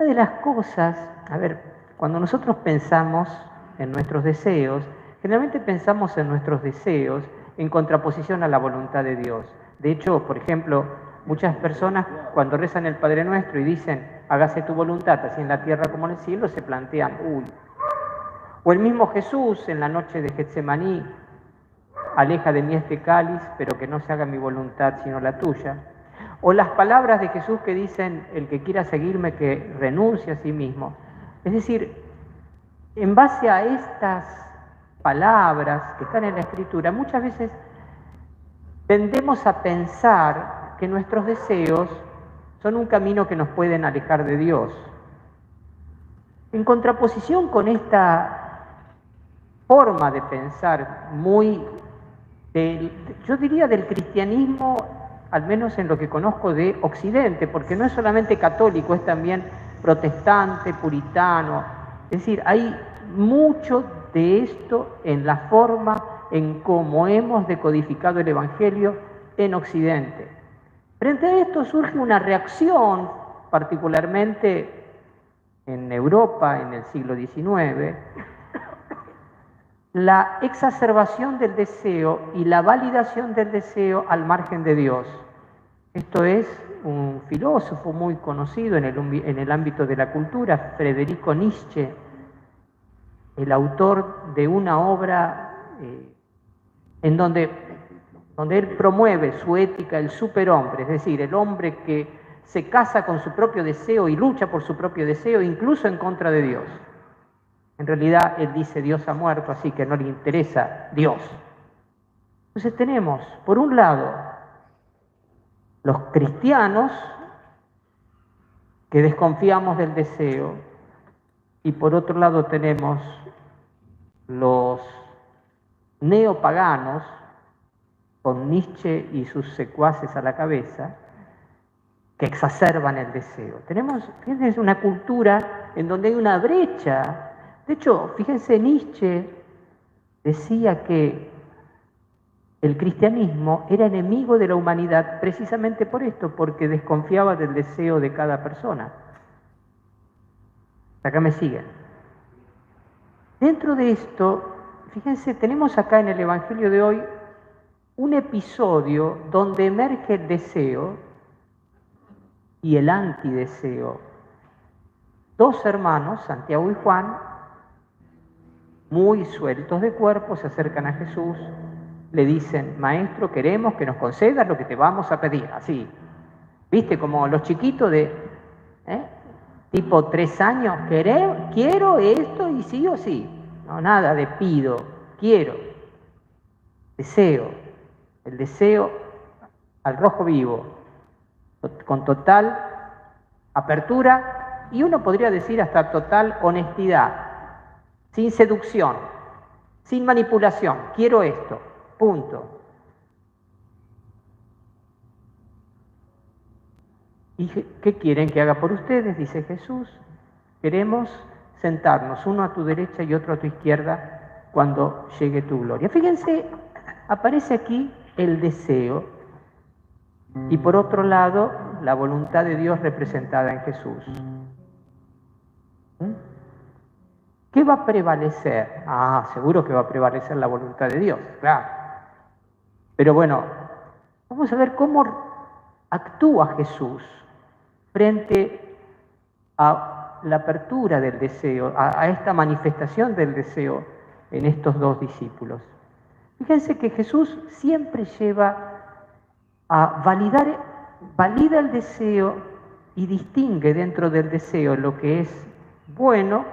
Una de las cosas, a ver, cuando nosotros pensamos en nuestros deseos, generalmente pensamos en nuestros deseos en contraposición a la voluntad de Dios. De hecho, por ejemplo, muchas personas cuando rezan el Padre Nuestro y dicen, hágase tu voluntad, así en la tierra como en el cielo, se plantean, uy. O el mismo Jesús en la noche de Getsemaní, aleja de mí este cáliz, pero que no se haga mi voluntad sino la tuya. O las palabras de Jesús que dicen, el que quiera seguirme, que renuncie a sí mismo. Es decir, en base a estas palabras que están en la Escritura, muchas veces tendemos a pensar que nuestros deseos son un camino que nos pueden alejar de Dios. En contraposición con esta forma de pensar muy, yo diría del cristianismo, al menos en lo que conozco de Occidente, porque no es solamente católico, es también protestante, puritano. Es decir, hay mucho de esto en la forma en cómo hemos decodificado el Evangelio en Occidente. Frente a esto surge una reacción, particularmente en Europa en el siglo XIX, la exacerbación del deseo y la validación del deseo al margen de Dios. Esto es un filósofo muy conocido en el ámbito de la cultura, Federico Nietzsche, el autor de una obra en donde él promueve su ética, el superhombre, es decir, el hombre que se casa con su propio deseo y lucha por su propio deseo, incluso en contra de Dios. En realidad, él dice Dios ha muerto, así que no le interesa Dios. Entonces tenemos, por un lado, los cristianos que desconfiamos del deseo, y por otro lado tenemos los neopaganos, con Nietzsche y sus secuaces a la cabeza, que exacerban el deseo. Tenemos, fíjense, una cultura en donde hay una brecha. De hecho, fíjense, Nietzsche decía que el cristianismo era enemigo de la humanidad precisamente por esto, porque desconfiaba del deseo de cada persona. Acá me siguen. Dentro de esto, fíjense, tenemos acá en el Evangelio de hoy un episodio donde emerge el deseo y el antideseo. Dos hermanos, Santiago y Juan, muy sueltos de cuerpo, se acercan a Jesús, le dicen, Maestro, queremos que nos concedas lo que te vamos a pedir. Así, ¿viste? Como los chiquitos de tipo 3 años, quiero esto y sí o sí. No, nada de pido, quiero. Deseo, el deseo al rojo vivo, con total apertura y uno podría decir hasta total honestidad, sin seducción, sin manipulación. Quiero esto, punto. ¿Y qué quieren que haga por ustedes? Dice Jesús. Queremos sentarnos uno a tu derecha y otro a tu izquierda cuando llegue tu gloria. Fíjense, aparece aquí el deseo y por otro lado la voluntad de Dios representada en Jesús. ¿Qué va a prevalecer? Seguro que va a prevalecer la voluntad de Dios, claro. Pero bueno, vamos a ver cómo actúa Jesús frente a la apertura del deseo, a esta manifestación del deseo en estos dos discípulos. Fíjense que Jesús siempre lleva a valida el deseo y distingue dentro del deseo lo que es bueno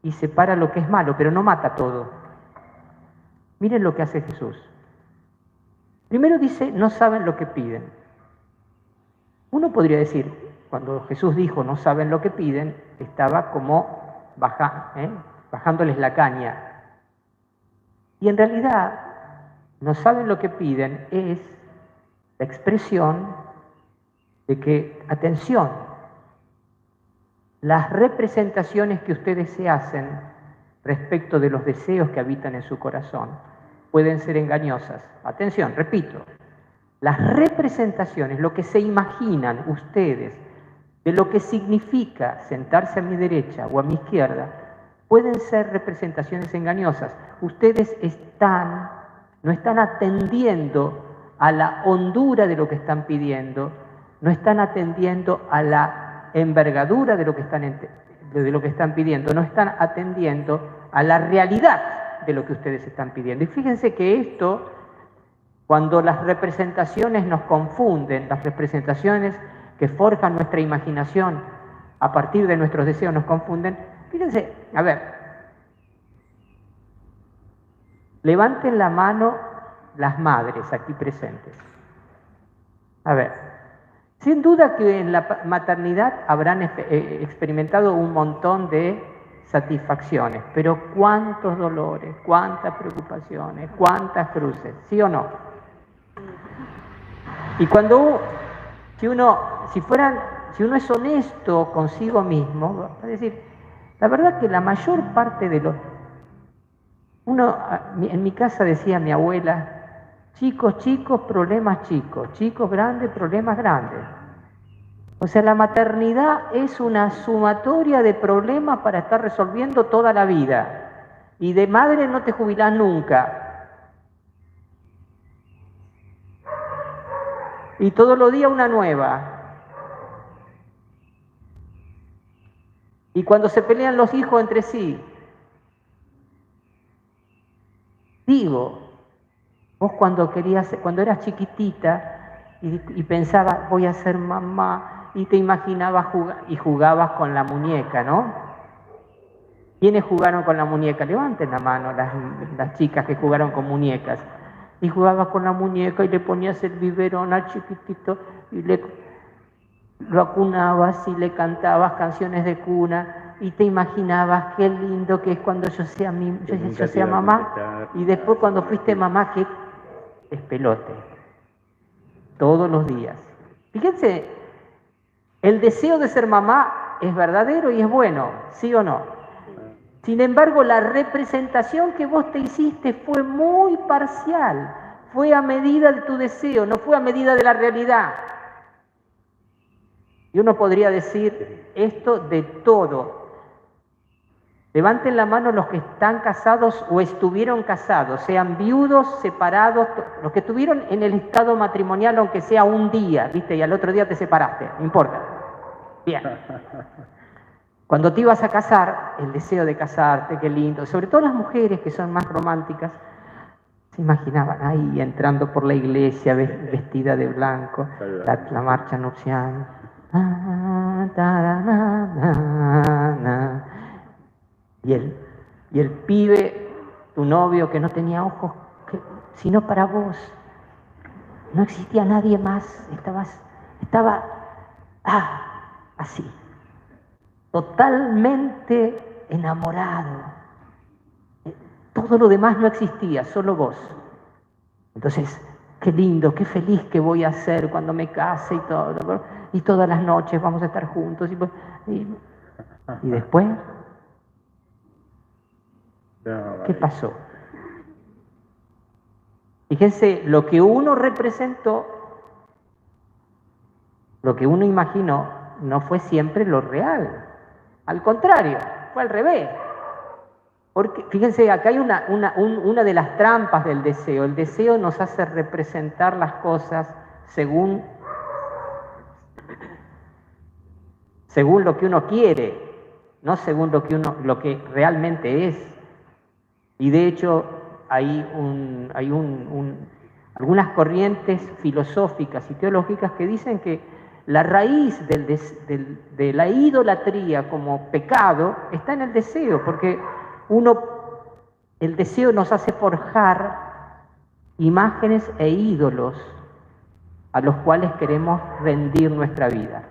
y separa lo que es malo, pero no mata todo. Miren lo que hace Jesús. Primero dice, no saben lo que piden. Uno podría decir, cuando Jesús dijo no saben lo que piden, estaba como bajándoles la caña. Y en realidad, no saben lo que piden es la expresión de que, atención, las representaciones que ustedes se hacen respecto de los deseos que habitan en su corazón pueden ser engañosas. Atención, repito, las representaciones, lo que se imaginan ustedes de lo que significa sentarse a mi derecha o a mi izquierda, pueden ser representaciones engañosas. Ustedes no están atendiendo a la hondura de lo que están pidiendo, no están atendiendo a la envergadura de lo que están pidiendo, no están atendiendo a la realidad de lo que ustedes están pidiendo. Y fíjense que esto, cuando las representaciones nos confunden, las representaciones que forjan nuestra imaginación a partir de nuestros deseos nos confunden, fíjense, a ver, levanten la mano las madres aquí presentes. A ver, sin duda que en la maternidad habrán experimentado un montón de satisfacciones, pero cuántos dolores, cuántas preocupaciones, cuántas cruces, ¿sí o no? Y si uno es honesto consigo mismo, va a decir, la verdad que la mayor parte de en mi casa decía mi abuela, chicos, problemas chicos, grandes, problemas grandes. O sea, la maternidad es una sumatoria de problemas para estar resolviendo toda la vida. Y de madre no te jubilás nunca. Y todos los días una nueva. Y cuando se pelean los hijos entre sí, digo, vos cuando eras chiquitita y pensabas, voy a ser mamá, y te imaginabas y jugabas con la muñeca, ¿no? ¿Quiénes jugaron con la muñeca? Levanten la mano las chicas que jugaron con muñecas. Y jugabas con la muñeca y le ponías el biberón al chiquitito y lo acunabas y le cantabas canciones de cuna y te imaginabas qué lindo que es cuando yo sea mamá. Y después cuando fuiste mamá, qué despelote. Todos los días. Fíjense, el deseo de ser mamá es verdadero y es bueno, ¿sí o no? Sin embargo, la representación que vos te hiciste fue muy parcial, fue a medida de tu deseo, no fue a medida de la realidad. Y uno podría decir esto de todo. Levanten la mano los que están casados o estuvieron casados, sean viudos, separados, los que estuvieron en el estado matrimonial, aunque sea un día, ¿viste? Y al otro día te separaste, no importa. Bien. Cuando te ibas a casar, el deseo de casarte, qué lindo, sobre todo las mujeres que son más románticas, se imaginaban ahí entrando por la iglesia vestida de blanco, la marcha nupcial. Y el pibe, tu novio que no tenía ojos sino para vos, no existía nadie más, estaba así, totalmente enamorado. Todo lo demás no existía, solo vos. Entonces, qué lindo, qué feliz que voy a ser cuando me case y todo. Y todas las noches vamos a estar juntos. Y después, ¿qué pasó? Fíjense, lo que uno representó, lo que uno imaginó, no fue siempre lo real. Al contrario, fue al revés. Porque, fíjense, acá hay una de las trampas del deseo. El deseo nos hace representar las cosas según lo que uno quiere, no según lo que realmente es. Y de hecho hay algunas corrientes filosóficas y teológicas que dicen que la raíz de la idolatría como pecado está en el deseo, porque el deseo nos hace forjar imágenes e ídolos a los cuales queremos rendir nuestra vida.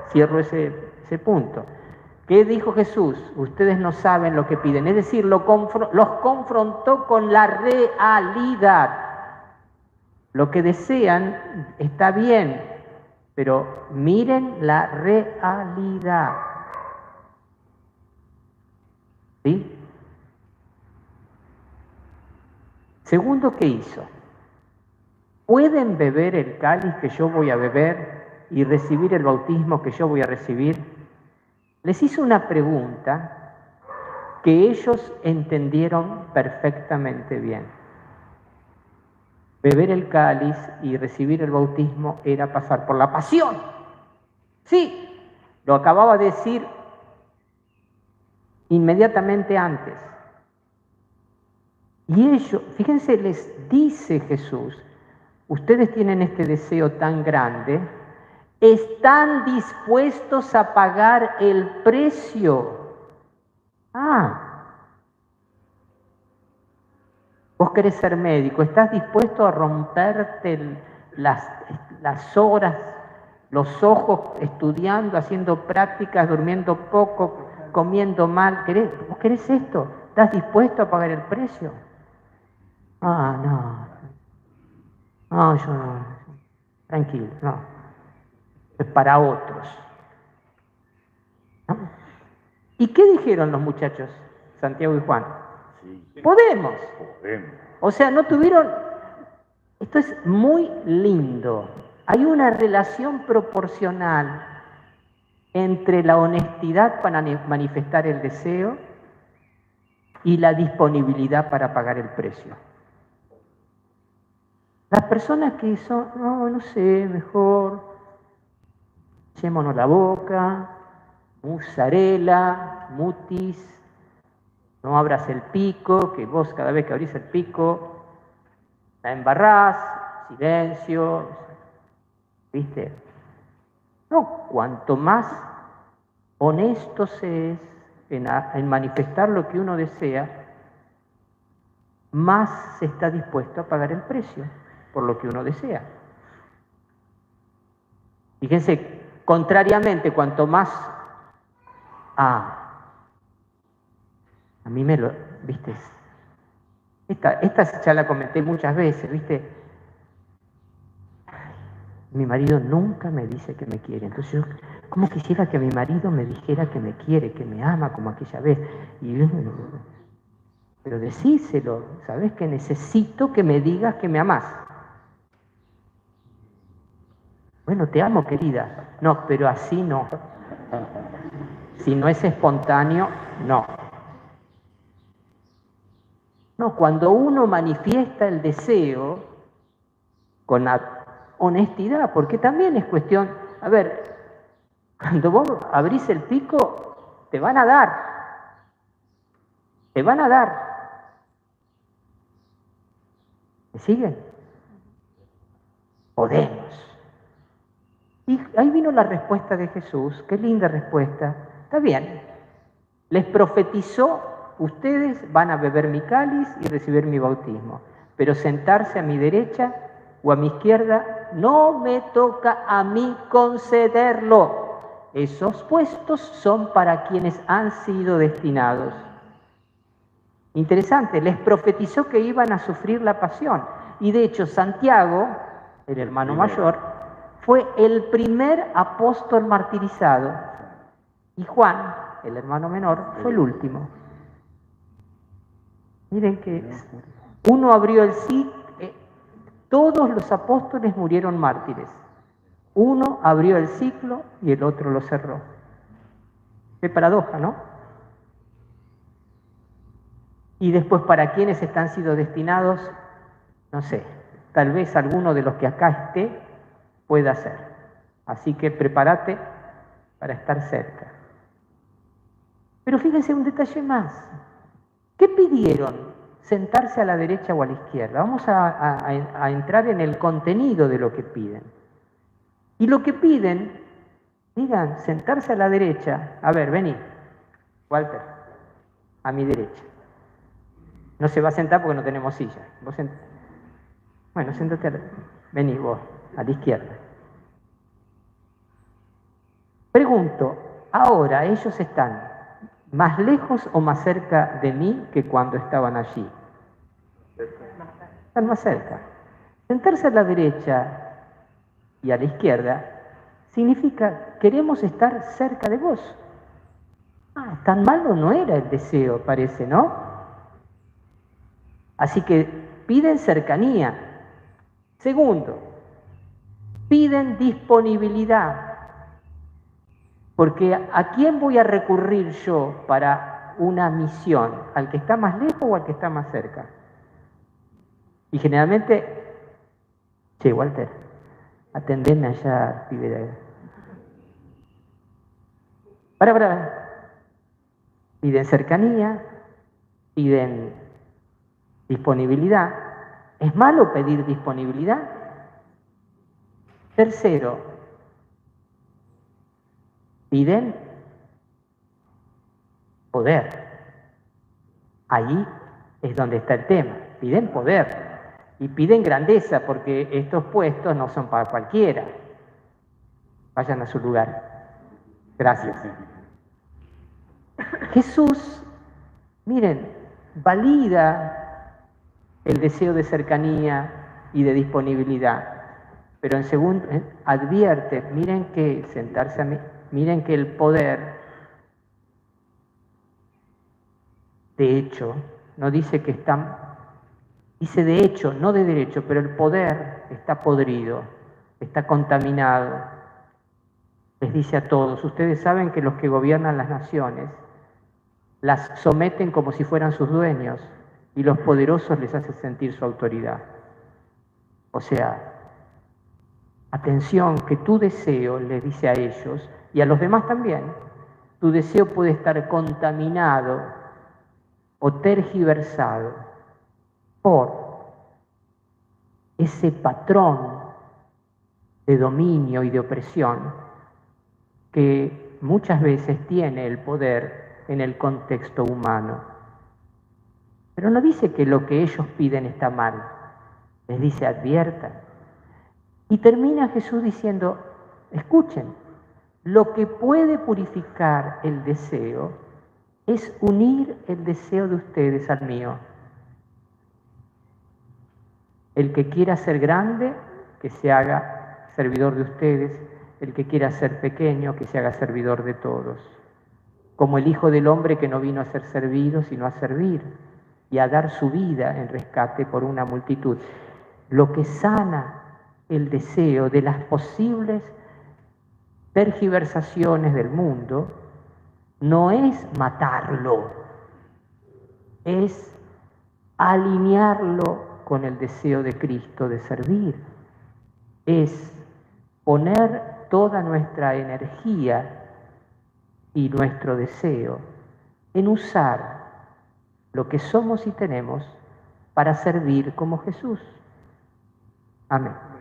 Cierro ese punto. ¿Qué dijo Jesús? Ustedes no saben lo que piden. Es decir, los confrontó con la realidad. Lo que desean está bien, pero miren la realidad. ¿Sí? Segundo, ¿qué hizo? ¿Pueden beber el cáliz que yo voy a beber? y recibir el bautismo que yo voy a recibir, les hizo una pregunta que ellos entendieron perfectamente bien. Beber el cáliz y recibir el bautismo era pasar por la pasión. Sí, lo acababa de decir inmediatamente antes. Y ellos, fíjense, les dice Jesús, ustedes tienen este deseo tan grande, están dispuestos a pagar el precio. Vos querés ser médico, estás dispuesto a romperte las horas, los ojos, estudiando, haciendo prácticas, durmiendo poco, comiendo mal. ¿Vos querés esto? ¿Estás dispuesto a pagar el precio? No, yo no. Tranquilo, no. Es para otros. ¿No? ¿Y qué dijeron los muchachos, Santiago y Juan? Sí. Podemos. O sea, no tuvieron... Esto es muy lindo. Hay una relación proporcional entre la honestidad para manifestar el deseo y la disponibilidad para pagar el precio. Las personas que son, no sé, mejor, echémonos la boca, mozzarella, mutis, no abras el pico, que vos cada vez que abrís el pico, la embarrás, silencio, ¿viste? No, cuanto más honesto se es en manifestar lo que uno desea, más se está dispuesto a pagar el precio por lo que uno desea. Fíjense, contrariamente, cuanto más... a mí me lo... ¿Viste? Esta ya la comenté muchas veces, ¿viste? Mi marido nunca me dice que me quiere. Entonces yo, ¿cómo quisiera que mi marido me dijera que me quiere, que me ama como aquella vez? Pero decíselo, ¿sabes? Que necesito que me digas que me amás. Bueno, te amo, querida. No, pero así no. Si no es espontáneo, no. No, cuando uno manifiesta el deseo con la honestidad, porque también es cuestión, a ver, cuando vos abrís el pico, te van a dar. Te van a dar. ¿Me siguen? Podemos. Y ahí vino la respuesta de Jesús, qué linda respuesta. Está bien, les profetizó, ustedes van a beber mi cáliz y recibir mi bautismo, pero sentarse a mi derecha o a mi izquierda no me toca a mí concederlo. Esos puestos son para quienes han sido destinados. Interesante, les profetizó que iban a sufrir la pasión. Y de hecho Santiago, el hermano mayor, fue el primer apóstol martirizado. Y Juan, el hermano menor, fue el último. Miren que uno abrió el ciclo, todos los apóstoles murieron mártires. Uno abrió el ciclo y el otro lo cerró. Qué paradoja, ¿no? Y después, para quienes están sido destinados, no sé, tal vez alguno de los que acá esté pueda ser. Así que prepárate para estar cerca. Pero fíjense un detalle más. ¿Qué pidieron? ¿Sentarse a la derecha o a la izquierda? Vamos a entrar en el contenido de lo que piden. Y lo que piden, digan, sentarse a la derecha. A ver, vení, Walter, a mi derecha. No se va a sentar porque no tenemos silla. Bueno, sentate vení vos, a la izquierda. Pregunto, ahora ellos están más lejos o más cerca de mí que cuando estaban allí. Están más cerca. Sentarse a la derecha y a la izquierda significa queremos estar cerca de vos. Tan malo no era el deseo, parece, ¿no? Así que piden cercanía. Segundo, piden disponibilidad. Porque ¿a quién voy a recurrir yo para una misión? ¿Al que está más lejos o al que está más cerca? Y generalmente, che, Walter, atendeme allá, pibe de... Para. Piden cercanía, piden disponibilidad. ¿Es malo pedir disponibilidad? Tercero, piden poder. Ahí es donde está el tema. Piden poder y piden grandeza, porque estos puestos no son para cualquiera. Vayan a su lugar. Gracias. Jesús, miren, valida el deseo de cercanía y de disponibilidad, pero en segundo advierte, miren que sentarse a mí, miren que el poder, de hecho, no dice que está, dice de hecho, no de derecho, pero el poder está podrido, está contaminado. Les dice a todos, ustedes saben que los que gobiernan las naciones las someten como si fueran sus dueños y los poderosos les hacen sentir su autoridad. O sea, atención, que tu deseo, les dice a ellos y a los demás también, tu deseo puede estar contaminado o tergiversado por ese patrón de dominio y de opresión que muchas veces tiene el poder en el contexto humano. Pero no dice que lo que ellos piden está mal, les dice adviertan. Y termina Jesús diciendo, escuchen, lo que puede purificar el deseo es unir el deseo de ustedes al mío. El que quiera ser grande, que se haga servidor de ustedes. El que quiera ser pequeño, que se haga servidor de todos. Como el Hijo del Hombre, que no vino a ser servido, sino a servir y a dar su vida en rescate por una multitud. Lo que sana el deseo de las posibles tergiversaciones del mundo no es matarlo, es alinearlo con el deseo de Cristo de servir, es poner toda nuestra energía y nuestro deseo en usar lo que somos y tenemos para servir como Jesús. Amén.